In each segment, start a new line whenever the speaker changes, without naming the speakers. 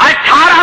18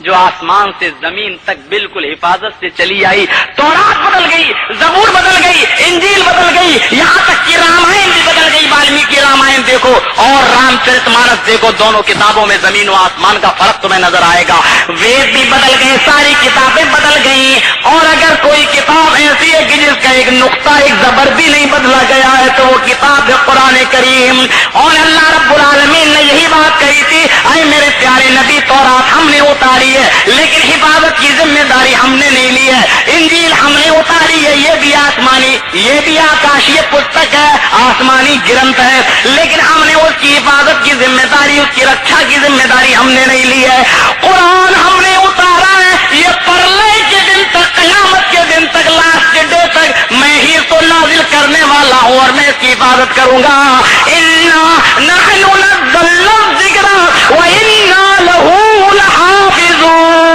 جو آسمان سے زمین تک بالکل حفاظت سے چلی آئی. تورات بدل گئی, زبور بدل گئی, انجیل بدل گئی, یہاں تک کہ رامائن بھی بدل گئی. والمیکی رامائن دیکھو اور رام چرت مانس دیکھو, دونوں کتابوں میں زمین و آسمان کا فرق تمہیں نظر آئے گا. وید بھی بدل گئے, ساری کتابیں بدل گئی. اور اگر کوئی کتاب ایسی ہے کہ جس کا ایک نقطہ ایک زبر بھی نہیں بدلا گیا ہے تو وہ کتاب ہے قرآن کریم. اور اللہ رب العالمین نے یہی بات کہی تھی, اے میرے پیارے نبی تورات ہم نے اتاری ہے لیکن حفاظت کی ذمہ داری ہم نے نہیں لی ہے. انجیل ہم نے اتاری ہے, یہ بھی آسمانی, یہ بھی آکاشیہ پستک ہے, آسمانی گرنتھ ہے, لیکن ہم نے اس کی حفاظت کی ذمہ داری, اس کی رکشا کی ذمہ داری ہم نے نہیں لی ہے. قرآن ہم نے اتارا ہے, یہ پرلے کے دن تک, قیامت کے دن تک, لاسٹ ڈے تک میں ہی تو نازل کرنے والا ہوں اور میں اس کی حفاظت کروں گا. اِنَّا نَحْنُ نَزَّلْنَا الذِّكْرَ وَإِنَّا لَهُ لَحَافِظُونَ.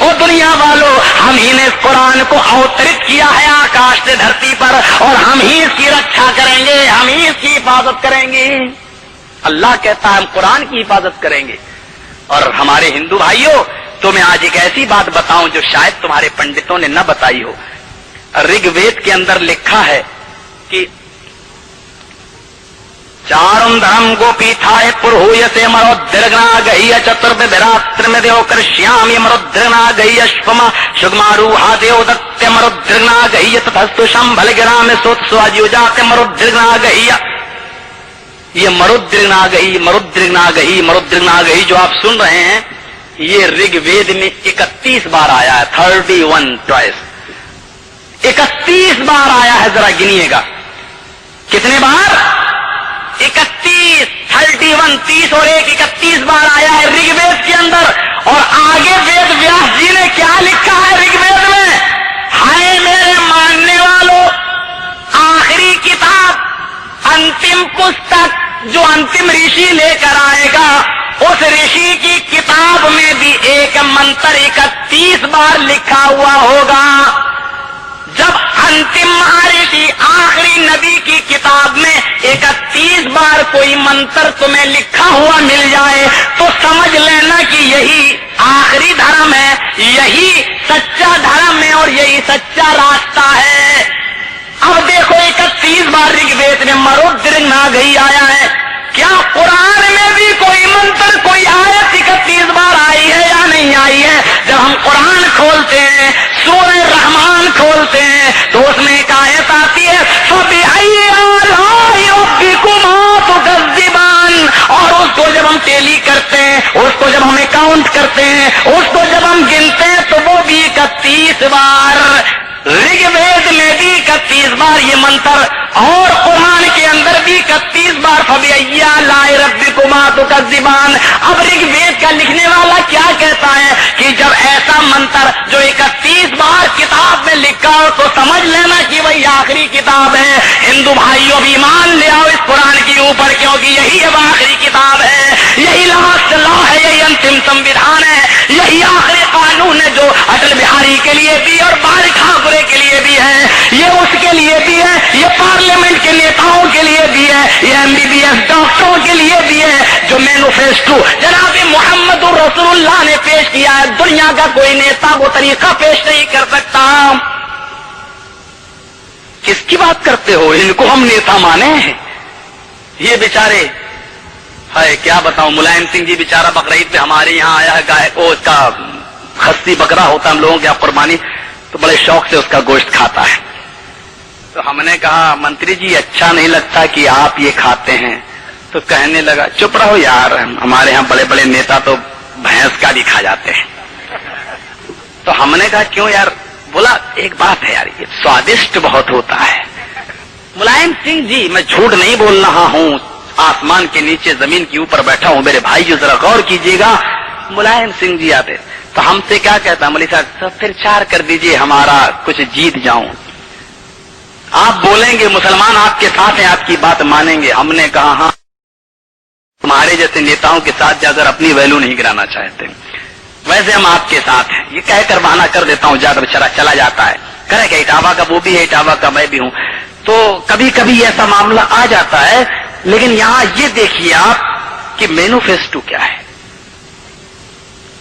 او دنیا والو, ہم ہی نے اس قرآن کو اوترت کیا ہے آکاش سے دھرتی پر, اور ہم ہی اس کی رکشا کریں گے, ہم ہی اس کی حفاظت کریں گے. اللہ کہتا ہے ہم قرآن کی حفاظت کریں گے. اور ہمارے ہندو بھائیوں, تو میں آج ایک ایسی بات بتاؤں جو شاید تمہارے پنڈتوں نے نہ بتائی ہو. رگ وید کے اندر لکھا ہے کہ چارم دھرم کو پیٹھائے پروہیتے مرودرگنا گئی چتربھراتر میں دیو کرشیامی مرودرگنا گئی اشپما شگماروہا دیو دت مرودرگنا گئی تتھستو شمبھل گرام سوت سواجیو جاتے مرودرگنا گئی. یہ مرودرگنا گئی, مرودرگنا گئی, مرودرگنا گئی جو آپ سن رہے ہیں, یہ رگ وید میں 31 بار آیا ہے. 31 ٹوائس, 31 بار آیا ہے. ذرا گنیے گا کتنے بار. 31, 31, 30 اور 1, 31 بار آیا ہے رگ وید کے اندر. اور آگے وید ویاس جی نے کیا لکھا ہے رگ وید میں, ہائے میرے ماننے والوں, آخری کتاب, انتم پستک جو انتم رشی لے کر آئے گا, اس رشی کی کتاب میں بھی ایک منتر 31 بار لکھا ہوا ہوگا. جب انتم مہارشی آخری نبی کی کتاب میں 31 بار کوئی منتر تمہیں لکھا ہوا مل جائے تو سمجھ لینا کہ یہی آخری دھرم ہے, یہی سچا دھرم ہے اور یہی سچا راستہ ہے. اب دیکھو 31 بار رگ وید میں مرودرگنا گئی آیا ہے. کیا قرآن میں بھی کوئی منتر, کوئی آیت 31 بار آئی ہے یا نہیں آئی ہے؟ جب ہم قرآن کھولتے ہیں, سورہ رحمان کھولتے ہیں, تو اس میں ایک آیت آتی ہے فَبِأَيِّ آلَاءِ رَبِّكُمَا تُكَذِّبَانِ. اور اس کو جب ہم ٹیلی کرتے ہیں, اس کو جب ہم اکاؤنٹ کرتے ہیں, اس کو جب ہم گنتے ہیں تو وہ بھی 31 بار. رگ وید میں بھی 31 بار یہ منتر, اور قرآن کے اندر بھی 31 بار فَبِأَيِّ آلَاءِ رَبِّكُمَا تُكَذِّبَانِ. اب رگ وید کا لکھنے والا کیا کہتا ہے کہ جب ایسا منتر جو 31 بار کتاب میں لکھا ہو تو سمجھ لینا کہ وہی آخری کتاب ہے. ہندو بھائیوں بھی مان لے آؤ اس قرآن کے اوپر, کیونکہ یہی اب آخری کتاب ہے, یہی لاسٹ لا ہے, یہی انتم سمویدھان ہے, یہی آخری قانون ہے جو اٹل بہاری کے لیے بھی اور بال ٹھاکرے کے لیے بھی ہے, یہ اس کے لیے بھی ہے, یہ پارلیمنٹ کے نیتاؤں کے لیے بھی ہے, یہ MBBS ڈاکٹروں کے لیے بھی ہے. جو مینوفیسٹو جناب محمد رسول اللہ نے پیش کیا ہے, دنیا کا کوئی نیتا وہ طریقہ پیش نہیں کر سکتا. کس کی بات کرتے ہو, ان کو ہم نیتا مانے ہیں. یہ بیچارے, ہے کیا بتاؤں, ملائم سنگھ جی بیچارہ بقرعید پہ ہمارے یہاں آیا ہے, گائے کو اس کا خصی بکرا ہوتا ہم لوگوں کے یہاں قربانی, تو بڑے شوق سے اس کا گوشت کھاتا ہے. تو ہم نے کہا منتری جی اچھا نہیں لگتا کہ آپ یہ کھاتے ہیں. تو کہنے لگا چپ رہو یار, ہمارے ہاں بڑے بڑے نیتا تو بھینس کا بھی کھا جاتے ہیں. تو ہم نے کہا کیوں یار, بولا ایک بات ہے یار, یہ سوادشٹ بہت ہوتا ہے. ملائم سنگھ جی, میں جھوٹ نہیں بول رہا ہوں, آسمان کے نیچے زمین کے اوپر بیٹھا ہوں, میرے بھائی جو ذرا غور کیجیے گا. ملائم سنگھ جی آتے تو ہم سے کیا کہتا, مولوی صاحب پھر 4 کر دیجئے, ہمارا کچھ جیت جاؤں. آپ بولیں گے مسلمان آپ کے ساتھ ہیں, آپ کی بات مانیں گے. ہم نے کہا ہاں, تمہارے جیسے نیتاؤں کے ساتھ جا کر اپنی ویلو نہیں گرانا چاہتے, ویسے ہم آپ کے ساتھ ہیں. یہ کہہ کر بہانہ کر دیتا ہوں, جا کر چلا جاتا ہے, کرے کہ اٹاوا کا وہ بھی ہے, اٹاوا کا میں بھی ہوں. تو کبھی کبھی ایسا معاملہ آ جاتا ہے. لیکن یہاں یہ دیکھیے آپ کہ مینوفیسٹو کیا ہے.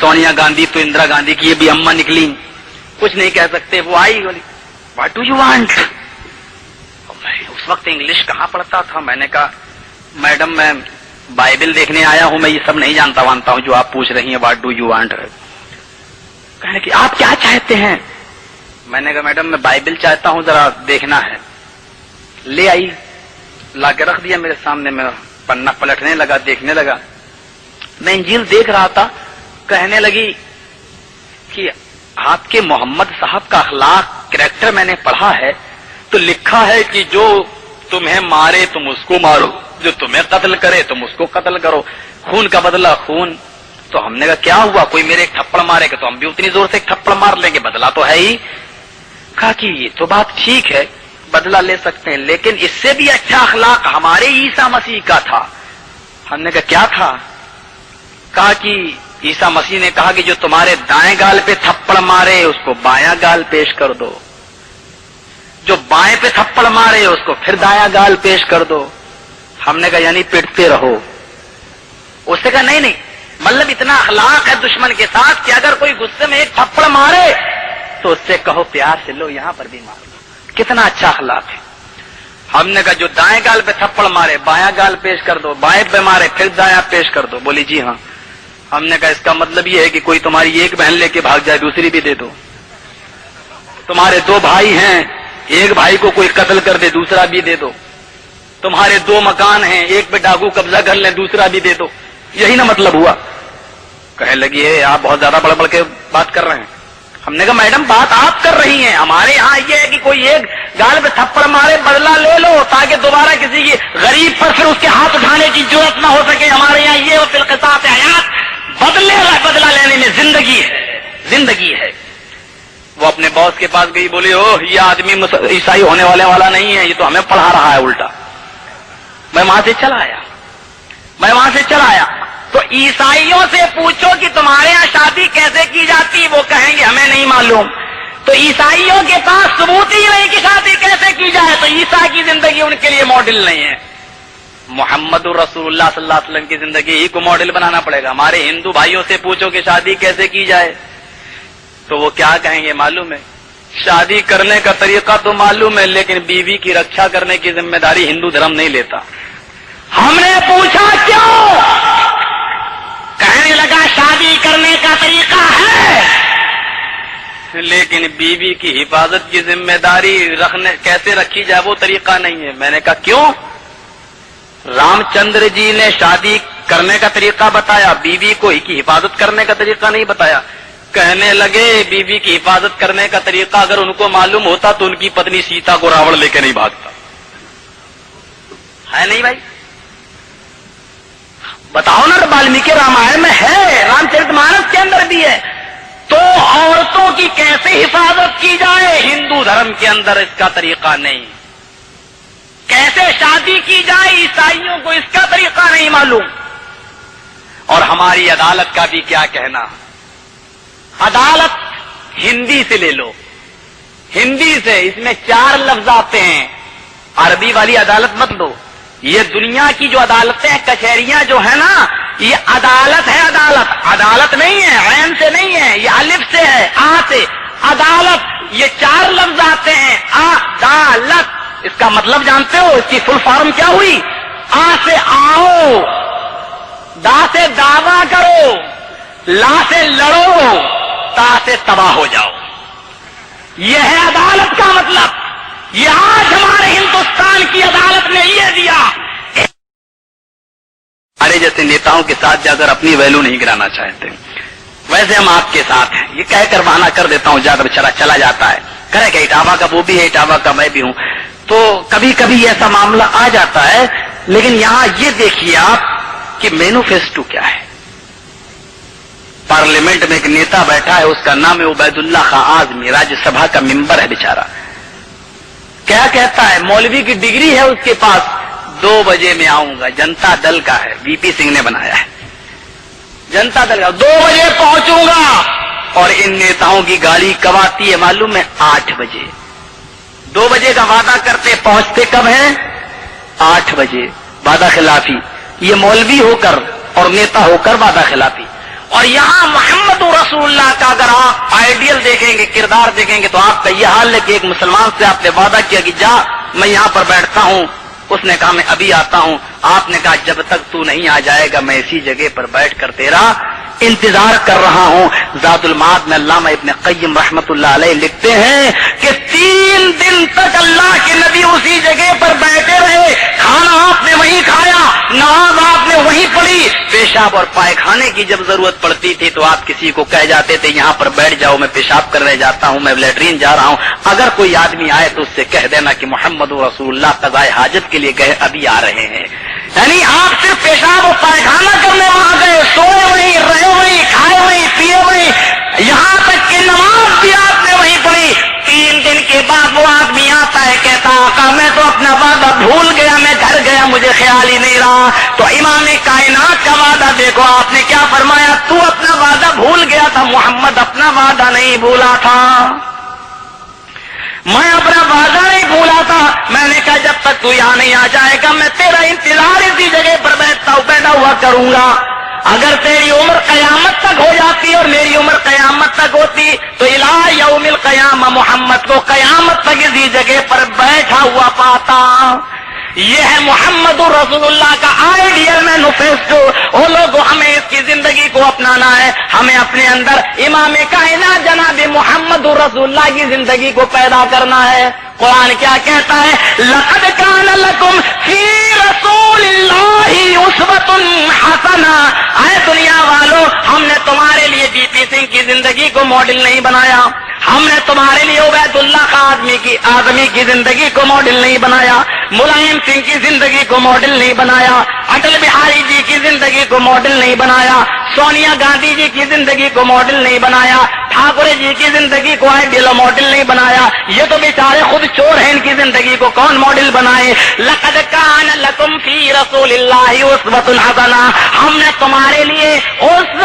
سونیا گاندھی تو اندرا گاندھی کی یہ بھی اماں نکلی, کچھ نہیں کہہ سکتے. وہ آئی بولی واٹ ڈو یو وانٹ. اس وقت انگلش کہاں پڑھتا تھا. میں نے کہا میڈم میں بائبل دیکھنے آیا ہوں, میں یہ سب نہیں جانتا وانتا ہوں جو آپ پوچھ رہی ہیں واٹ ڈو یو وانٹ. کہنے کہ آپ کیا چاہتے ہیں. میں نے کہا میڈم میں بائبل چاہتا ہوں, ذرا دیکھنا ہے. لے آئی, لا کے رکھ دیا میرے سامنے. میں پنا پلٹنے لگا, دیکھنے لگا. میں انجیل دیکھ رہا تھا. کہنے لگی کہ آپ کے محمد صاحب کا اخلاق کریکٹر میں نے پڑھا ہے تو لکھا ہے کہ جو تمہیں مارے تم اس کو مارو, جو تمہیں قتل کرے تم اس کو قتل کرو, خون کا بدلہ خون. تو ہم نے کہا کیا ہوا, کوئی میرے ایک تھپڑ مارے گا تو ہم بھی اتنی زور سے ایک تھپڑ مار لیں گے, بدلہ تو ہے ہی. کہا کہ یہ تو بات ٹھیک ہے, بدلہ لے سکتے ہیں, لیکن اس سے بھی اچھا اخلاق ہمارے عیسیٰ مسیح کا تھا. ہم نے کہا کیا تھا. کہا کہ عیسیٰ مسیح نے کہا کہ جو تمہارے دائیں گال پہ تھپڑ مارے اس کو بایاں گال پیش کر دو, جو بائیں پہ تھپڑ مارے اس کو پھر دایاں گال پیش کر دو. ہم نے کہا یعنی پٹتے رہو. اس سے کہا نہیں نہیں, مطلب اتنا اخلاق ہے دشمن کے ساتھ کہ اگر کوئی غصے میں ایک تھپڑ مارے تو اس سے کہو پیار سے لو یہاں پر بھی مار لو. کتنا اچھا اخلاق ہے. ہم نے کہا جو دائیں گال پہ تھپڑ مارے بایاں گال پیش کر دو, بائیں پہ مارے پھر دایاں پیش کر دو. بولی جی ہاں. ہم نے کہا اس کا مطلب یہ ہے کہ کوئی تمہاری ایک بہن لے کے بھاگ جائے دوسری بھی دے دو. تمہارے دو بھائی ہیں, ایک بھائی کو کوئی قتل کر دے دوسرا بھی دے دو. تمہارے دو مکان ہیں, ایک پہ ڈاکو قبضہ کر لیں دوسرا بھی دے دو. یہی نا مطلب ہوا. کہنے لگی ہے آپ بہت زیادہ بڑھ بڑھ کے بات کر رہے ہیں. ہم نے کہا میڈم بات آپ کر رہی ہیں, ہمارے یہاں یہ ہے کہ کوئی ایک گال پہ تھپڑ مارے بدلہ لے لو تاکہ دوبارہ کسی کی غریب پر پھر اس کے ہاتھ اٹھانے کی ضرورت نہ ہو سکے. ہمارے یہاں یہ فی القصاص حیات, بدلہ لینے میں زندگی ہے, زندگی ہے. وہ اپنے باس کے پاس گئی, بولی اوہ یہ آدمی عیسائی ہونے والا نہیں ہے, یہ تو ہمیں پڑھا رہا ہے الٹا. میں وہاں سے چلا آیا. تو عیسائیوں سے پوچھو کہ تمہارے یہاں شادی کیسے کی جاتی, وہ کہیں گے ہمیں نہیں معلوم. تو عیسائیوں کے پاس ثبوت ہی نہیں کہ شادی کیسے کی جائے, تو عیسیٰ کی زندگی ان کے لیے ماڈل نہیں ہے. محمد رسول اللہ صلی اللہ علیہ وسلم کی زندگی ہی کو ماڈل بنانا پڑے گا. ہمارے ہندو بھائیوں سے پوچھو کہ شادی کیسے کی جائے تو وہ کیا کہیں گے معلوم ہے, شادی کرنے کا طریقہ تو معلوم ہے لیکن بیوی کی رکشا کرنے کی ذمہ داری ہندو دھرم نہیں لیتا. ہم نے پوچھا کیوں, کہنے لگا شادی کرنے کا طریقہ ہے لیکن بیوی کی حفاظت کی ذمہ داری رکھنے کیسے رکھی جائے وہ طریقہ نہیں ہے. میں نے کہا کیوں. رام چندر جی نے شادی کرنے کا طریقہ بتایا, بیوی کو کی حفاظت کرنے کا طریقہ نہیں بتایا. کہنے لگے بیوی کی حفاظت کرنے کا طریقہ اگر ان کو معلوم ہوتا تو ان کی پتنی سیتا کو راوڑ لے کے نہیں بھاگتا ہے. نہیں بھائی بتاؤ نا, والمیکی رامائن میں ہے, رام چرت مانس کے اندر بھی ہے. تو عورتوں کی کیسے حفاظت کی جائے, ہندو دھرم کے اندر اس کا طریقہ نہیں. کیسے شادی کی جائے, عیسائیوں کو اس کا طریقہ نہیں معلوم. اور ہماری عدالت کا بھی کیا کہنا. عدالت ہندی سے لے لو, ہندی سے, اس میں 4 لفظ آتے ہیں. عربی والی عدالت مت لو. یہ دنیا کی جو عدالتیں کچہریاں جو ہے نا, یہ عدالت ہے. عدالت نہیں ہے, عین سے نہیں ہے, یہ الف سے ہے, آ سے. عدالت یہ 4 لفظ آتے ہیں. عدالت اس کا مطلب جانتے ہو, اس کی فل فارم کیا ہوئی. آ سے آؤ, دا سے دعویٰ کرو, لا سے لڑو, تا سے تباہ ہو جاؤ. یہ ہے عدالت کا مطلب. یہ آج ہمارے ہندوستان کی عدالت نے یہ دیا. ہمارے جیسے نیتاؤں کے ساتھ جا کر اپنی ویلو نہیں گرانا چاہتے, ویسے ہم آپ کے ساتھ ہیں. یہ کہہ کر بہانہ کر دیتا ہوں, جا کر چلا جاتا ہے. کرے کہ اٹاوا کا وہ بھی ہے, اٹاوا کا میں بھی ہوں. تو کبھی کبھی ایسا معاملہ آ جاتا ہے. لیکن یہاں یہ دیکھیے آپ کہ مینوفیسٹو کیا ہے. پارلیمنٹ میں ایک نیتا بیٹھا ہے, اس کا نام ہے عبید اللہ خان اعظمی, راجیہ سبھا کا ممبر ہے بیچارہ. کیا کہتا ہے, مولوی کی ڈگری ہے اس کے پاس, 2 بجے میں آؤں گا. جنتا دل کا ہے, وی پی سنگھ نے بنایا ہے. جنتا دل کا 2 بجے پہنچوں گا. اور ان نیتاؤں کی گاڑی کب آتی ہے معلوم ہے, 8 بجے. 2 بجے کا وعدہ کرتے, پہنچتے کب ہیں, 8 بجے. وعدہ خلافی. یہ مولوی ہو کر اور نیتا ہو کر وعدہ خلافی. اور یہاں محمد رسول اللہ کا اگر آپ آئیڈیل دیکھیں گے، کردار دیکھیں گے، تو آپ کا یہ حال ہے کہ ایک مسلمان سے آپ نے وعدہ کیا کہ جا میں یہاں پر بیٹھتا ہوں، اس نے کہا میں ابھی آتا ہوں، آپ نے کہا جب تک تو نہیں آ جائے گا میں اسی جگہ پر بیٹھ کر تیرا انتظار کر رہا ہوں۔ زاد المعاد میں علامہ ابن قیم رحمت اللہ علیہ لکھتے ہیں کہ 3 دن تک اللہ کے نبی اسی جگہ پر بیٹھے رہے، کھانا آپ نے وہیں کھایا، نماز آپ نے وہیں پڑھی، پیشاب اور پائخانے کی جب ضرورت پڑتی تھی تو آپ کسی کو کہہ جاتے تھے یہاں پر بیٹھ جاؤ میں پیشاب کرنے جاتا ہوں، میں لیٹرین جا رہا ہوں، اگر کوئی آدمی آئے تو اس سے کہہ دینا کہ محمد رسول اللہ قضائے حاجت کے لیے گئے ابھی آ رہے ہیں۔ یعنی آپ صرف پیشاب اور پائخانہ کرنے وہاں گئے، سوئے وہیں، رہے وہیں، کھائے وہیں، پیے وہیں، یہاں تک کہ نماز بھی آپ نے وہیں پڑھی۔ 3 دن کے بعد وہ آدمی آتا ہے، کہتا آقا میں تو اپنا وعدہ بھول گیا، میں گھر گیا مجھے خیال ہی نہیں رہا۔ تو امام کائنات کا وعدہ دیکھو، آپ نے کیا فرمایا؟ تو اپنا وعدہ بھول گیا تھا، محمد اپنا وعدہ نہیں بھولا تھا، میں اپنا وعدہ نہیں بھولا تھا۔ میں نے کہا جب تک تو یہاں نہیں آ جائے گا میں تیرا انتظار اسی جگہ پر بیٹھا ہوا کروں گا۔ اگر تیری عمر قیامت تک ہو جاتی اور میری عمر قیامت تک ہوتی تو الہ یوم القیامہ محمد کو قیامت تک اسی جگہ پر بیٹھا ہوا پاتا۔ یہ ہے محمد رسول اللہ کا آئیڈیل مینیفیسٹو۔ وہ لوگ ہمیں اس کی زندگی کو اپنانا ہے، ہمیں اپنے اندر امام کائنات جناب محمد رسول اللہ کی زندگی کو پیدا کرنا ہے۔ قرآن کیا کہتا ہے؟ لقد کان لکم فی رسول اللہ اسوۃ حسنہ۔ اے دنیا والو، ہم نے تمہارے لیے بی پی سنگھ کی زندگی کو ماڈل نہیں بنایا، ہم نے تمہارے لیے عبید اللہ کا آدمی کی زندگی کو ماڈل نہیں بنایا، ملائم سنگھ کی زندگی کو ماڈل نہیں بنایا، اٹل بہاری جی کی زندگی کو ماڈل نہیں بنایا، سونیا گاندھی جی کی زندگی کو ماڈل نہیں بنایا، ٹھاکرے جی کی زندگی کو آئیڈیل ماڈل نہیں بنایا۔ یہ تو بیچارے خود چور ہیں، ان کی زندگی کو کون ماڈل بنائے؟ لقد کان لکم فی رسول اللہ اسوۃ حسنہ۔ ہم نے تمہارے لیے اس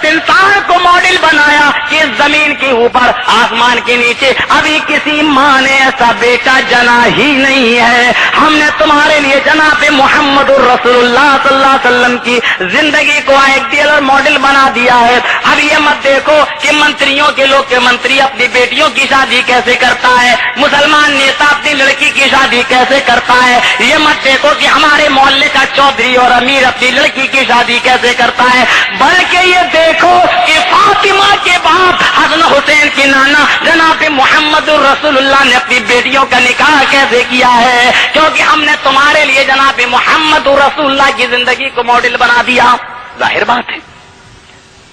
انسان کو ماڈل بنایا کہ زمین کے اوپر آسمان کے نیچے ابھی کسی ماں نے ایسا بیٹا جنا ہی نہیں ہے۔ ہم نے تمہارے لیے جناب محمد رسول اللہ صلی اللہ علیہ وسلم کی زندگی کو آئیڈیل اور ماڈل بنا دیا ہے۔ اب یہ مت دیکھو کہ منتریوں کے لوگ کے منتری اپنی بیٹیوں کی شادی کیسے کرتا ہے، مسلمان نیتا اپنی لڑکی کی شادی کیسے کرتا ہے۔ یہ مت دیکھو کہ ہمارے محلے کا چودھری اور امیر اپنی لڑکی کی شادی کیسے کرتا ہے، بلکہ یہ دیکھو کہ فاطمہ کے باپ حسن حسین کے نانا جناب محمد رسول اللہ نے اپنی بیٹیوں کا نکاح کیسے کیا ہے، کیونکہ ہم نے تمہارے لیے جناب محمد رسول اللہ کی زندگی کو ماڈل بنا دیا۔ ظاہر بات ہے،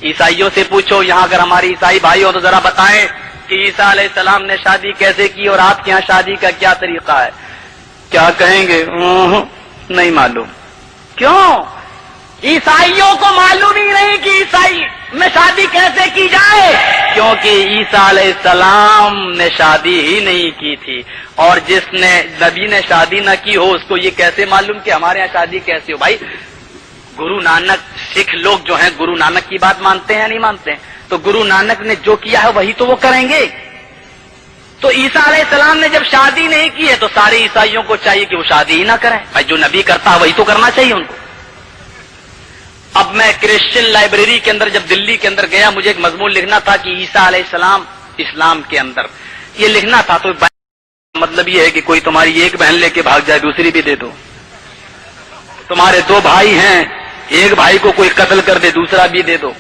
عیسائیوں سے پوچھو، یہاں اگر ہماری عیسائی بھائی ہو تو ذرا بتائیں کہ عیسیٰ علیہ السلام نے شادی کیسے کی اور آپ کے یہاں شادی کا کیا طریقہ ہے؟ کیا کہیں گے؟ نہیں معلوم۔ کیوں؟ عیسائیوں کو معلوم ہی نہیں کہ عیسائی میں شادی کیسے کی جائے، کیونکہ عیسیٰ علیہ السلام نے شادی ہی نہیں کی تھی، اور جس نے نبی نے شادی نہ کی ہو اس کو یہ کیسے معلوم کہ ہمارے یہاں شادی کیسے ہو؟ بھائی گرو نانک، سکھ لوگ جو ہیں گرو نانک کی بات مانتے ہیں یا نہیں مانتے ہیں؟ تو گرو نانک نے جو کیا ہے وہی تو وہ کریں گے۔ تو عیسیٰ علیہ السلام نے جب شادی نہیں کی ہے تو سارے عیسائیوں کو چاہیے کہ وہ شادی ہی نہ کریں۔ بھائی جو نبی کرتا ہے وہی تو کرنا چاہیے ان کو۔ اب میں کرسچن لائبریری کے اندر جب دلی کے اندر گیا، مجھے ایک مضمون لکھنا تھا کہ عیسیٰ علیہ السلام اسلام کے اندر، یہ لکھنا تھا۔ تو مطلب یہ ہے کہ کوئی تمہاری ایک بہن لے کے بھاگ جائے دوسری بھی دے دو، تمہارے 2 بھائی ہیں ایک بھائی کو کوئی قتل کر دے دوسرا بھی دے دو،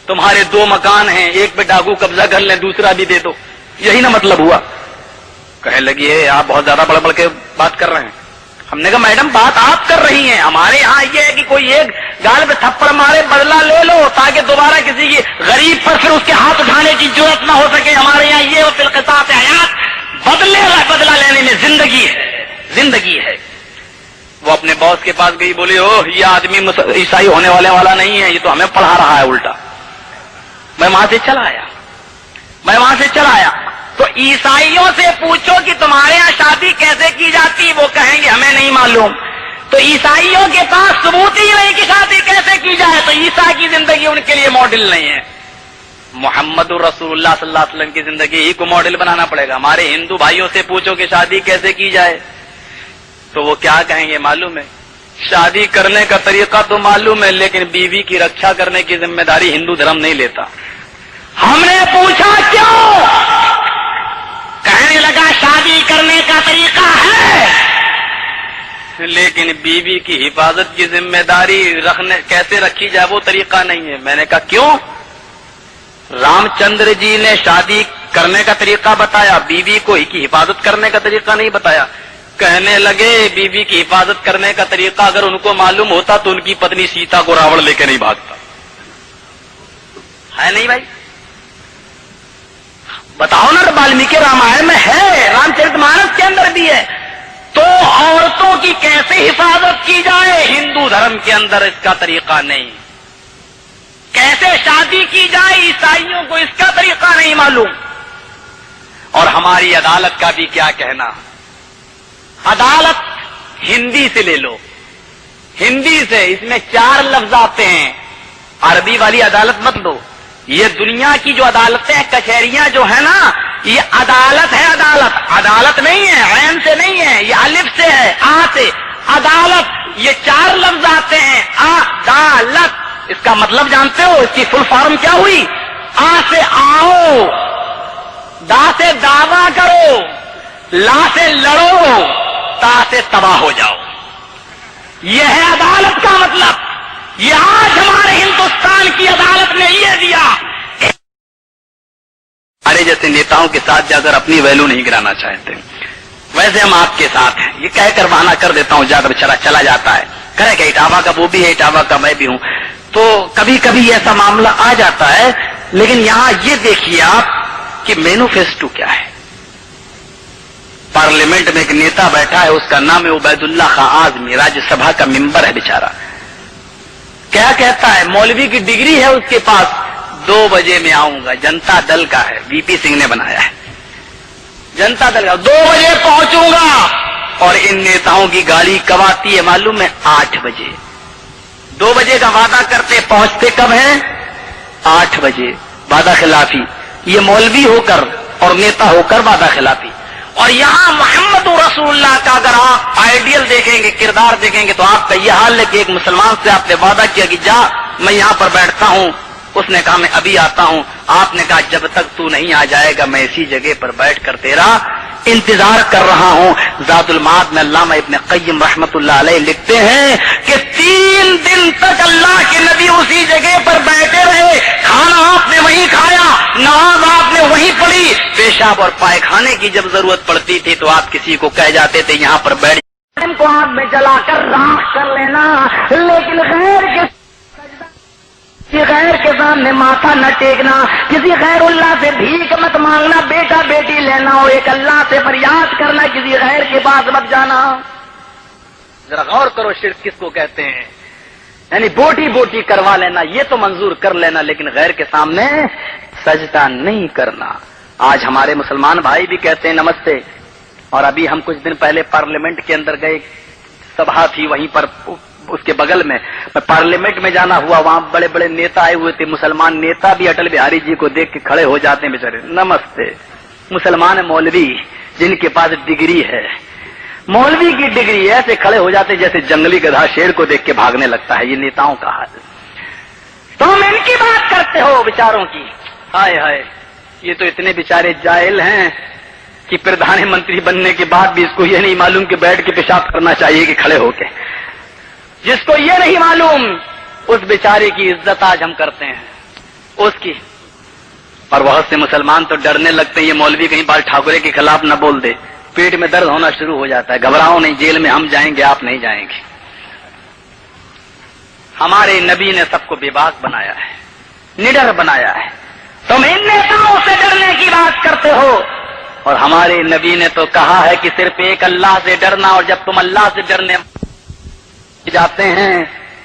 تمہارے 2 مکان ہیں ایک پہ ڈاکو قبضہ کر لیں دوسرا بھی دے دو، یہی نا مطلب ہوا؟ کہنے لگی ہے آپ بہت زیادہ بڑھ بڑھ کے بات کر رہے ہیں۔ ہم نے کہا میڈم بات آپ کر رہی ہیں، ہمارے یہاں یہ ہے کہ کوئی ایک گال پہ تھپڑ مارے بدلہ لے لو تاکہ دوبارہ کسی کی غریب پر پھر اس کے ہاتھ اٹھانے کی ضرورت نہ ہو سکے۔ ہمارے یہاں یہ فی القصاص حیات، بدلہ لینے میں زندگی ہے، زندگی ہے۔ وہ اپنے باس کے پاس گئی، بولی اوہ یہ آدمی عیسائی ہونے والا نہیں ہے، یہ تو ہمیں پڑھا رہا ہے الٹا۔ میں وہاں سے چلا آیا تو عیسائیوں سے پوچھو کہ تمہارے یہاں شادی کیسے کی جاتی، وہ کہیں گے ہمیں نہیں معلوم۔ تو عیسائیوں کے پاس ثبوت ہی نہیں کہ شادی کیسے کی جائے، تو عیسیٰ کی زندگی ان کے لیے ماڈل نہیں ہے۔ محمد رسول اللہ صلی اللہ علیہ وسلم کی زندگی ہی کو ماڈل بنانا پڑے گا۔ ہمارے ہندو بھائیوں سے پوچھو کہ شادی کیسے کی جائے تو وہ کیا کہیں گے معلوم ہے؟ شادی کرنے کا طریقہ تو معلوم ہے لیکن بیوی کی رکشا کرنے کی ذمہ داری ہندو دھرم نہیں لیتا. ہم نے پوچھا کیوں؟ کہنے لگا شادی کرنے کا طریقہ ہے لیکن بیوی کی حفاظت کی ذمہ داری کیسے رکھی جائے وہ طریقہ نہیں ہے. میں نے کہا کیوں؟ رام چندر جی نے شادی کرنے کا طریقہ بتایا, بیوی کو ہی کی حفاظت کرنے کا طریقہ نہیں بتایا. کہنے لگے بیوی کی حفاظت کرنے کا طریقہ اگر ان کو معلوم ہوتا تو ان کی پتنی سیتا کو راوڑ لے کے نہیں بھاگتا. ہے نہیں بھائی؟ بتاؤ نا, والمیکی رامائن میں ہے, رام چرت مانس کے اندر بھی ہے. تو عورتوں کی کیسے حفاظت کی جائے؟ ہندو دھرم کے اندر اس کا طریقہ نہیں. کیسے شادی کی جائے؟ عیسائیوں کو اس کا طریقہ نہیں معلوم. اور ہماری عدالت کا بھی کیا کہنا. عدالت ہندی سے لے لو, ہندی سے, اس میں 4 لفظ آتے ہیں. عربی والی عدالت مت لو. یہ دنیا کی جو عدالتیں کچہریاں جو ہے نا, یہ عدالت ہے. عدالت عدالت نہیں ہے, عین سے نہیں ہے, یہ الف سے ہے, آ سے. عدالت یہ 4 لفظ آتے ہیں. عدالت اس کا مطلب جانتے ہو؟ اس کی فل فارم کیا ہوئی؟ آ سے آؤ, دا سے دعویٰ کرو, لا سے لڑو, تا سے تباہ ہو جاؤ. یہ ہے عدالت کا مطلب. یہ آج ہمارے ہندوستان کی عدالت نے یہ دیا. ہمارے جیسے نیتاؤں کے ساتھ اگر اپنی ویلو نہیں گرانا چاہتے, ویسے ہم آپ کے ساتھ ہیں. یہ کہہ کر بہانہ کر دیتا ہوں, زیادہ بچارا چلا جاتا ہے, کرے کہ اٹاوا کا وہ بھی ہے, اٹاوا کا میں بھی ہوں. تو کبھی کبھی ایسا معاملہ آ جاتا ہے. لیکن یہاں یہ دیکھیے آپ کہ مینوفیسٹو کیا ہے. پارلیمنٹ میں ایک نیتا بیٹھا ہے, اس کا نام ہے عبید اللہ خان اعظمی, راجیہ سبھا کا ممبر ہے بیچارہ. کیا کہتا ہے؟ مولوی کی ڈگری ہے اس کے پاس, 2 بجے میں آؤں گا. جنتا دل کا ہے, وی پی سنگھ نے بنایا ہے, جنتا دل کا. 2 بجے پہنچوں گا. اور ان نیتاؤں کی گاڑی کب آتی ہے معلوم ہے؟ 8 بجے. 2 بجے کا وعدہ کرتے, پہنچتے کب ہیں؟ 8 بجے. وعدہ خلافی. یہ مولوی ہو کر اور نیتا ہو کر وعدہ خلافی. اور یہاں محمد رسول اللہ کا اگر آپ آئیڈیل دیکھیں گے, کردار دیکھیں گے, تو آپ کا یہ حال ہے کہ ایک مسلمان سے آپ نے وعدہ کیا کہ جا میں یہاں پر بیٹھتا ہوں. اس نے کہا میں ابھی آتا ہوں. آپ نے کہا جب تک تو نہیں آ جائے گا میں اسی جگہ پر بیٹھ کر تیرا انتظار کر رہا ہوں. زاد المعاد میں علامہ ابن قیم رحمت اللہ علیہ لکھتے ہیں کہ 3 دن تک اللہ کے نبی اسی جگہ پر بیٹھے رہے. کھانا آپ نے وہیں کھایا, نماز آپ نے وہیں پڑھی. پیشاب اور پائخانے کی جب ضرورت پڑتی تھی تو آپ کسی کو کہہ جاتے تھے یہاں پر بیٹھ کو آگ میں جلا کر راکھ کر لینا. لیکن غیر کے سامنے ماتھا نہ ٹیکنا, کسی غیر اللہ سے بھیک مت مانگنا, بیٹا بیٹی لینا اور ایک اللہ سے فریاد کرنا, کسی غیر کے پاس مت جانا. ذرا غور کرو شرک کس کو کہتے ہیں. یعنی بوٹی بوٹی کروا لینا یہ تو منظور کر لینا, لیکن غیر کے سامنے سجدہ نہیں کرنا. آج ہمارے مسلمان بھائی بھی کہتے ہیں نمستے. اور ابھی ہم کچھ دن پہلے پارلیمنٹ کے اندر گئے, سبھا تھی وہیں پر اس کے بغل میں پارلیمنٹ میں جانا ہوا. وہاں بڑے بڑے نیتا آئے ہوئے تھے, مسلمان نیتا بھی اٹل بہاری جی کو دیکھ کے کھڑے ہو جاتے ہیں بیچارے, نمستے. مسلمان مولوی جن کے پاس ڈگری ہے, مولوی کی ڈگری, ایسے کھڑے ہو جاتے جیسے جنگلی گدھا شیر کو دیکھ کے بھاگنے لگتا ہے. یہ نیتاؤں کا حال. تم ان کی بات کرتے ہو بیچاروں کی. ہائے ہائے, یہ تو اتنے بیچارے جاہل ہیں کہ پردھان منتری بننے کے بعد بھی اس کو یہ نہیں معلوم کہ بیٹھ کے پیشاب کرنا چاہیے کہ کھڑے ہو کے. جس کو یہ نہیں معلوم اس بیچارے کی عزت آج ہم کرتے ہیں اس کی. اور بہت سے مسلمان تو ڈرنے لگتے ہیں یہ مولوی کہیں بال ٹھاکرے کے خلاف نہ بول دے, پیٹ میں درد ہونا شروع ہو جاتا ہے. گھبراؤ نہیں, جیل میں ہم جائیں گے, آپ نہیں جائیں گے. ہمارے نبی نے سب کو بے باک بنایا ہے, نڈر بنایا ہے. تم ان نیتاؤں سے ڈرنے کی بات کرتے ہو, اور ہمارے نبی نے تو کہا ہے کہ صرف ایک اللہ سے ڈرنا. اور جب تم اللہ سے ڈرنے جاتے ہیں,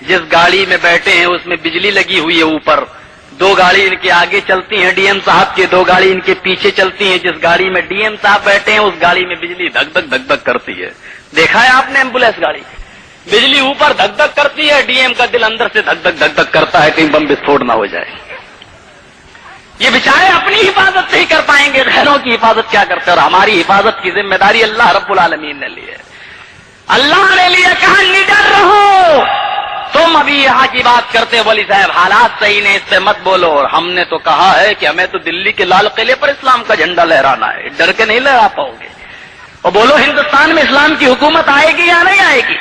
جس گاڑی میں بیٹھے ہیں اس میں بجلی لگی ہوئی ہے اوپر, 2 گاڑی ان کے آگے چلتی ہیں ڈی ایم صاحب کی, 2 گاڑی ان کے پیچھے چلتی ہیں. جس گاڑی میں ڈی ایم صاحب بیٹھے ہیں اس گاڑی میں بجلی دھک دھک دھک دھک کرتی ہے. دیکھا ہے آپ نے ایمبولینس گاڑی, بجلی اوپر دھک دھک کرتی ہے, ڈی ایم کا دل اندر سے دھک دھک دھک دھک کرتا ہے کہیں بم بسفوٹ نہ ہو جائے. یہ بیچارے اپنی حفاظت نہیں کر پائیں گے, غیروں کی حفاظت کیا کرتے. اور ہماری حفاظت کی ذمہ داری اللہ رب العالمین نے لی ہے. اللہ نے لیے کہا نڈر رہو. تم ابھی یہاں کی بات کرتے ہو ولی صاحب حالات صحیح نہیں، اس سے مت بولو. اور ہم نے تو کہا ہے کہ ہمیں تو دلی کے لال قلعے پر اسلام کا جھنڈا لہرانا ہے، ڈر کے نہیں لہرا پاؤ گے. اور بولو ہندوستان میں اسلام کی حکومت آئے گی یا نہیں آئے گی؟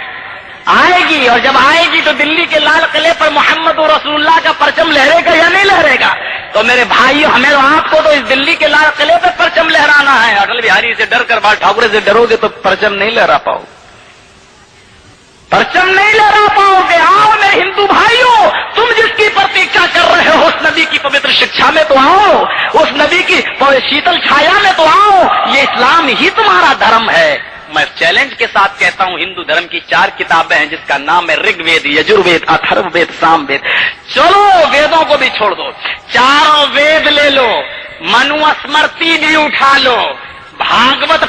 آئے گی. اور جب آئے گی تو دلی کے لال قلعے پر محمد رسول اللہ کا پرچم لہرے گا یا نہیں لہرے گا؟ تو میرے بھائیو، ہمیں آپ کو تو اس دلی کے لال قلعے پر پرچم لہرانا ہے. اٹل بہاری سے ڈر کر بال ٹھاکرے سے ڈرو گے تو پرچم نہیں لہرا پاؤ، پرچم نہیں لہرا پاؤ گے. آؤ میرے ہندو بھائیوں، تم جس کی پرتیکشا کر رہے ہو اس نبی کی پوتر شکشا میں تو آؤ، اس نبی کی شیتل چھایا میں تو آؤ. یہ اسلام ہی تمہارا دھرم ہے. میں چیلنج کے ساتھ کہتا ہوں، ہندو دھرم کی 4 کتابیں ہیں جس کا نام ہے رگ وید، یجروید، اتھرو وید، سام وید. چلو ویدوں کو بھی چھوڑ دو، 4 وید لے لو، منو اسمرتی بھی اٹھا لو، بھاگوت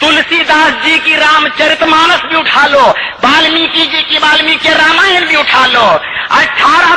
تلسی داس جی کی رام چرت مانس بھی اٹھا لو، والمیکی جی کی والمیکی رامائن بھی اٹھا لو، 18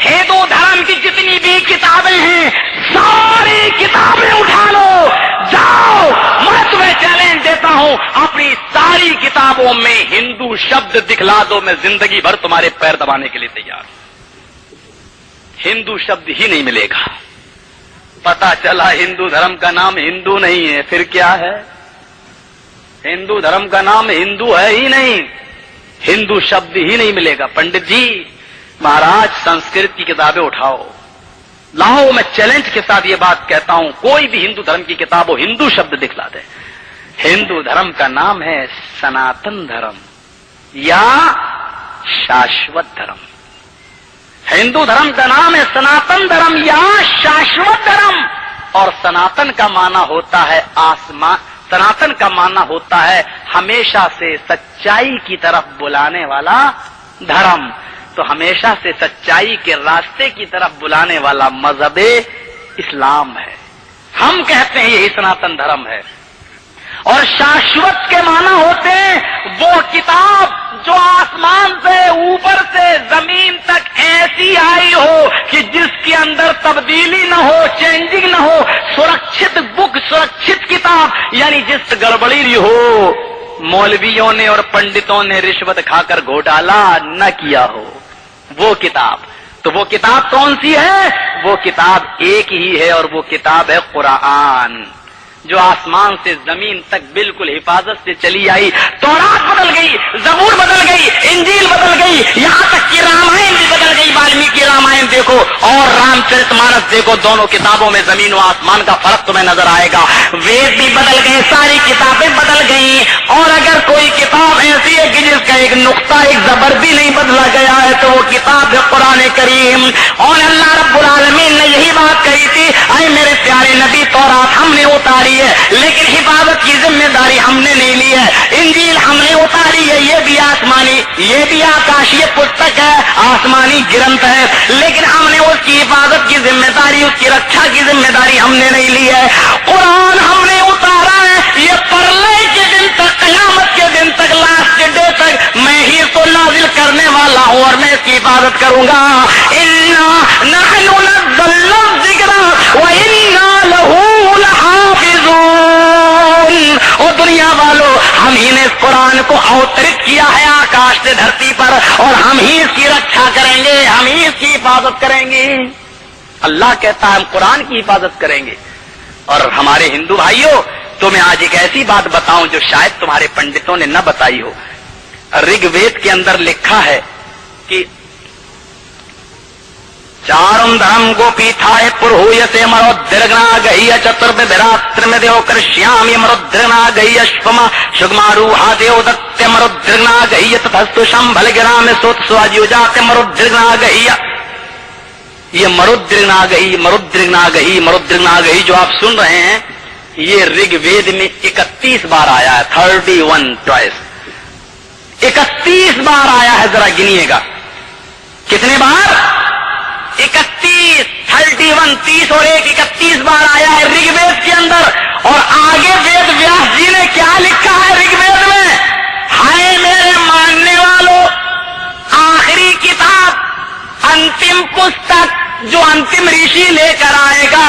ہندو دھرم کی جتنی بھی کتابیں ہیں ساری کتابیں اٹھا لو. جاؤ، میں تمہیں چیلنج دیتا ہوں، اپنی ساری کتابوں میں ہندو شبد دکھلا دو، میں زندگی بھر تمہارے پیر دبانے کے لیے تیار ہوں. ہندو شبد ہی نہیں ملے گا. پتا چلا ہندو دھرم کا نام ہندو نہیں ہے، پھر کیا ہے؟ ہندو دھرم کا نام ہندو ہے ہی نہیں، ہندو شبد ہی نہیں ملے گا. پنڈت جی، مہاراج سنسکرت کی کتابیں اٹھاؤ لاؤ. میں چیلنج کے ساتھ یہ بات کہتا ہوں، کوئی بھی ہندو دھرم کی کتاب ہو، ہندو شبد دکھلا دے. ہندو دھرم کا نام ہے سناتن دھرم یا شاشوت دھرم. ہندو دھرم کا نام ہے سناتن دھرم یا شاشوت دھرم. اور سناتن کا معنی ہوتا ہے آسمان، سناتن کا معنی ہوتا ہے ہمیشہ سے سچائی کی طرف بلانے والا دھرم. تو ہمیشہ سے سچائی کے راستے کی طرف بلانے والا مذہب اسلام ہے. ہم کہتے ہیں یہی سناتن دھرم ہے. اور شاشوت کے معنی ہوتے ہیں وہ کتاب جو آسمان سے اوپر سے زمین تک ایسی آئی ہو کہ جس کے اندر تبدیلی نہ ہو، چینجنگ نہ ہو، سرکشت بک، سرکشت کتاب، یعنی جس گڑبڑی ہو مولویوں نے اور پنڈتوں نے رشوت کھا کر گھوٹالا نہ کیا ہو، وہ کتاب. تو وہ کتاب کون سی ہے؟ وہ کتاب ایک ہی ہے، اور وہ کتاب ہے قرآن، جو آسمان سے زمین تک بالکل حفاظت سے چلی آئی. تورات بدل گئی، زبور بدل گئی، انجیل بدل گئی، یہاں تک کہ رامائن بھی بدل گئی. والمیکی رامائن دیکھو اور رام چرت مانس دیکھو، دونوں کتابوں میں زمین و آسمان کا فرق تمہیں نظر آئے گا. وید بھی بدل گئے، ساری کتابیں بدل گئی. اور اگر کوئی کتاب ایسی ہے کہ جس کا ایک نقطہ، ایک زبر بھی نہیں بدلا گیا ہے تو وہ کتاب ہے قرآن کریم. اور اللہ رب العالمین نے یہی بات کہی تھی، اے میرے پیارے نبی، تورات ہم نے اتاری ہے لیکن حفاظت کی ذمہ داری ہم نے نہیں لی ہے. انجیل ہم نے اتاری ہے، یہ بھی آسمانی، یہ بھی آکاشی پستک ہے، آسمانی گرنتھ ہے، لیکن ہم نے اس کی حفاظت کی ذمہ داری، اس کی رکشا کی ذمہ داری ہم نے نہیں لی ہے. قرآن ہم نے اتارا ہے، یہ پرلے کے دن تک، قیامت کے دن تک، لاسٹ ڈے تک میں ہی اس کو نازل کرنے والا ہوں اور میں اس کی حفاظت کروں گا. اِنَّا نَحْنُ نَزَّلْنَا الذِّكْرَ وَإِنَّا لَهُ لَحَافِظُونَ. او دنیا والو، ہم ہی نے اس قرآن کو اوترت کیا ہے آکاش سے دھرتی پر، اور ہم ہی اس کی رکشا کریں گے، ہم ہی اس کی حفاظت کریں گے. اللہ کہتا ہے ہم قرآن کی حفاظت کریں گے. اور ہمارے ہندو بھائیوں، تو میں آج ایک ایسی بات بتاؤں جو شاید تمہارے پنڈتوں نے نہ بتائی ہو. رگ وید کے اندر لکھا ہے کہ چارم دھرم گو پیٹھائے پروہیتے مرودرگنا گئی چتربھ براتر میں دیو کر شیام یہ مرودرگنا گئی اشپما شگماروہا دیو دتیہ مرودرگنا گئی تتھستو شمبھل گرام سوت سواجیو جاتے مرودرگنا گئی. یہ مرودرگنا گئی، مرودرگنا گئی، مرودرگنا گئی جو آپ سن رہے ہیں، یہ رگ وید میں 31 بار آیا ہے. 31 ٹوائس، 31 بار آیا ہے. ذرا گنیے گا کتنے بار؟ 31، 31، 30 اور 1، 31 بار آیا ہے رگ وید کے اندر. اور آگے وید ویاس جی نے کیا لکھا ہے رگ وید میں؟ ہائے میرے ماننے والوں، آخری کتاب، انتم پستک جو انتم رشی لے کر آئے گا،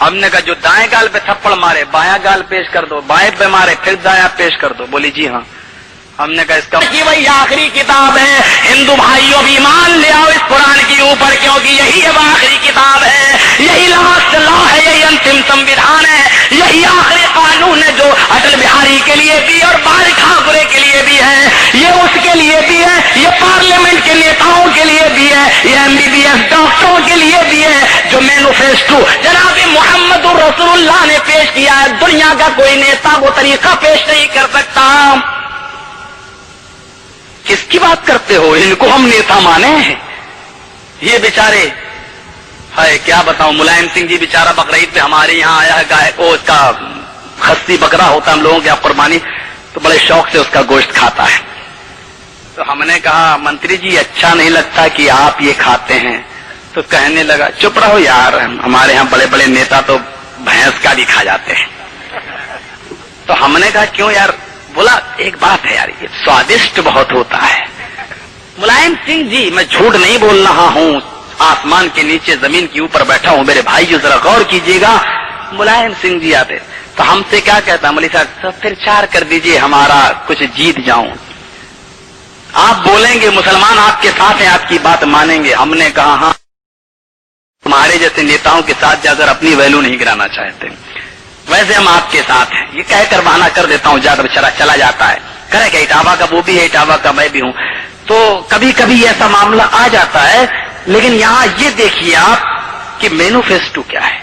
ہم نے کہا جو دائیں گال پہ تھپڑ مارے بایاں گال پیش کر دو، بائیں پہ مارے پھر دایاں پیش کر دو. بولی جی ہاں. ہم نے کہا اس کا وہی آخری کتاب ہے. ہندو بھائیوں بھی ایمان لے آؤ اس قرآن کے اوپر، کیونکہ یہی اب آخری کتاب ہے، یہی لاسٹ لا ہے، یہی انتم سمویدھان ہے، یہی آخری قانون ہے جو اٹل بہاری کے لیے بھی اور بال ٹھاکرے کے لیے بھی ہے، یہ اس کے لیے بھی ہے، یہ پارلیمنٹ کے نیتاؤں کے لیے بھی ہے، یہ MBBS ڈاکٹروں کے لیے بھی ہے. جو مینوفیسٹو جناب محمد رسول اللہ نے پیش کیا ہے، دنیا کا کوئی نیتا وہ طریقہ پیش نہیں کر سکتا. کس کی بات کرتے ہو؟ ان کو ہم نیتا مانے ہیں؟ یہ بیچارے ہے کیا بتاؤں. ملائم سنگھ جی بیچارہ بقرعید پہ ہمارے یہاں آیا ہے، گائے وہ اس کا خصی بکرا ہوتا ہے ہم لوگوں کے یہاں قربانی، تو بڑے شوق سے اس کا گوشت کھاتا ہے. تو ہم نے کہا منتری جی اچھا نہیں لگتا کہ آپ یہ کھاتے ہیں. تو کہنے لگا چپ رہو یار، ہمارے ہاں بڑے بڑے نیتا تو بھینس کا بھی کھا جاتے ہیں. تو ہم نے کہا کیوں یار؟ بولا ایک بات ہے یار، یہ سوادشٹ بہت ہوتا ہے. ملائم سنگھ جی میں جھوٹ نہیں بول رہا ہوں، آسمان کے نیچے زمین کے اوپر بیٹھا ہوں میرے بھائی جو ذرا غور کیجیے گا. ملائم سنگھ جی آتے تو ہم سے کیا کہتا، مولوی صاحب پھر 4 کر دیجئے ہمارا کچھ جیت جاؤں. آپ بولیں گے مسلمان آپ کے ساتھ ہیں، آپ کی بات مانیں گے. ہم نے کہا ہاں، تمہارے جیسے نیتاؤں کے ساتھ جا کر اپنی ویلو نہیں گرانا چاہتے، ویسے ہم آپ کے ساتھ ہیں. یہ کہہ کر بہانہ کر دیتا ہوں، زیادہ چلا جاتا ہے. کرے کہ اٹاوا کا وہ بھی ہے، اٹاوا کا میں بھی ہوں. تو کبھی کبھی ایسا معاملہ آ جاتا ہے. لیکن یہاں یہ دیکھیے آپ کہ مینوفیسٹو کیا ہے.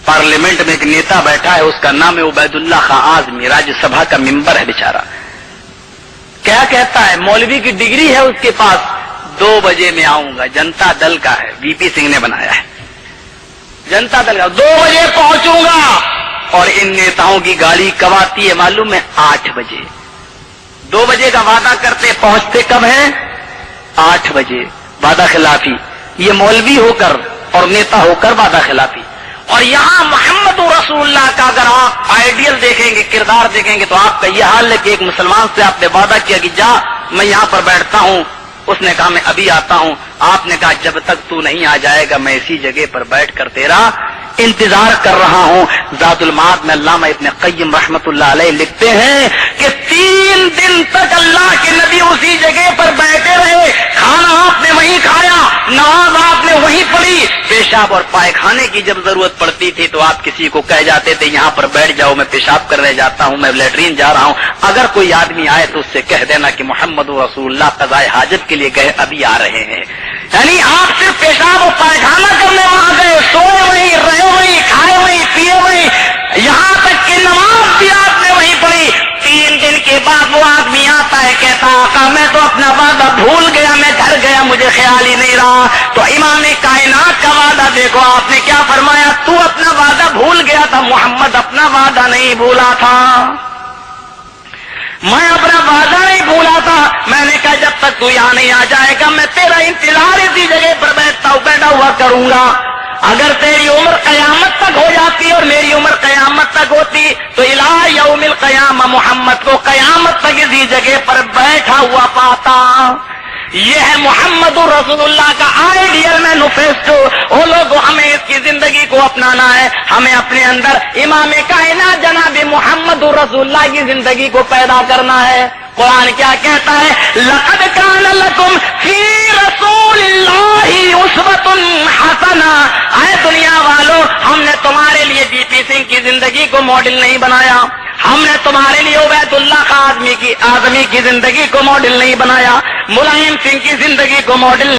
پارلیمنٹ میں ایک نیتا بیٹھا ہے، اس کا نام ہے عبید اللہ خان اعظمی، راجیہ سبھا کا ممبر ہے بیچارہ. کیا کہتا ہے؟ مولوی کی ڈگری ہے اس کے پاس. 2 بجے میں آؤں گا، جنتا دل کا ہے، وی پی سنگھ نے بنایا ہے، جنتا دل کا. 2 بجے پہنچوں گا. اور ان نیتاؤں کی گاڑی کب آتی ہے معلوم ہے؟ 8 بجے. 2 بجے کا وعدہ کرتے، پہنچتے کب ہیں؟ 8 بجے. وعدہ خلافی. یہ مولوی ہو کر اور نیتا ہو کر وعدہ خلافی. اور یہاں محمد رسول اللہ کا اگر آپ آئیڈیل دیکھیں گے، کردار دیکھیں گے، تو آپ کا یہ حال ہے کہ ایک مسلمان سے آپ نے وعدہ کیا کہ جا میں یہاں پر بیٹھتا ہوں. اس نے کہا میں ابھی آتا ہوں. آپ نے کہا جب تک تو نہیں آ جائے گا میں اسی جگہ پر بیٹھ کر تیرا انتظار کر رہا ہوں. زاد المعاد میں علامہ ابن قیم رحمت اللہ علیہ لکھتے ہیں کہ 3 دن تک اللہ کے نبی اسی جگہ پر بیٹھے رہے. کھانا آپ نے وہیں کھایا، نماز آپ نے وہیں پڑھی. پیشاب اور پائخانے کی جب ضرورت پڑتی تھی تو آپ کسی کو کہہ جاتے تھے یہاں پر بیٹھ جاؤ، میں پیشاب کرنے جاتا ہوں، میں لیٹرین جا رہا ہوں. اگر کوئی آدمی آئے تو اس سے کہہ دینا کہ محمد رسول اللہ قضائے حاجت کے لیے گئے، ابھی آ رہے ہیں. یعنی آپ صرف پیشاب اور پائخانہ کرنے وہاں گئے، سوئے وہیں، رہے وہیں، کھائے وہیں، پیے وہیں، یہاں تک کہ نماز بھی آپ نے وہیں پڑھی. 3 دن کے بعد وہ آدمی آتا ہے، کہتا آقا میں تو اپنا وعدہ بھول گیا، میں گھر گیا، مجھے خیال ہی نہیں رہا. تو امام کائنات کا وعدہ دیکھو، آپ نے کیا فرمایا؟ تو اپنا وعدہ بھول گیا تھا، محمد اپنا وعدہ نہیں بھولا تھا. میں اپنا وعدہ نہیں بھولا تھا. میں نے کہا جب تک تو یہاں نہیں آ جائے گا میں تیرا انتظار اسی جگہ پر بیٹھا ہوا کروں گا. اگر تیری عمر قیامت تک ہو جاتی اور میری عمر قیامت تک ہوتی تو الہ یوم القیامہ محمد کو قیامت تک اسی جگہ پر بیٹھا ہوا پاتا. یہ ہے محمد رسول اللہ کا آئیڈیل مینوفیسٹو. وہ لوگ ہمیں اس کی زندگی کو اپنانا ہے، ہمیں اپنے اندر امام کائنات جناب محمد رسول اللہ کی زندگی کو پیدا کرنا ہے. قرآن کیا کہتا ہے؟ لقد کان لکم فی رسول اللہ اسوۃ حسنہ. اے دنیا والو، ہم نے تمہارے لیے وی پی سنگھ کی زندگی کو ماڈل نہیں بنایا، ہم نے تمہارے لیے عبید اللہ خان اعظمی کی زندگی کو ماڈل نہیں بنایا، ملائم سنگھ کی زندگی کو ماڈل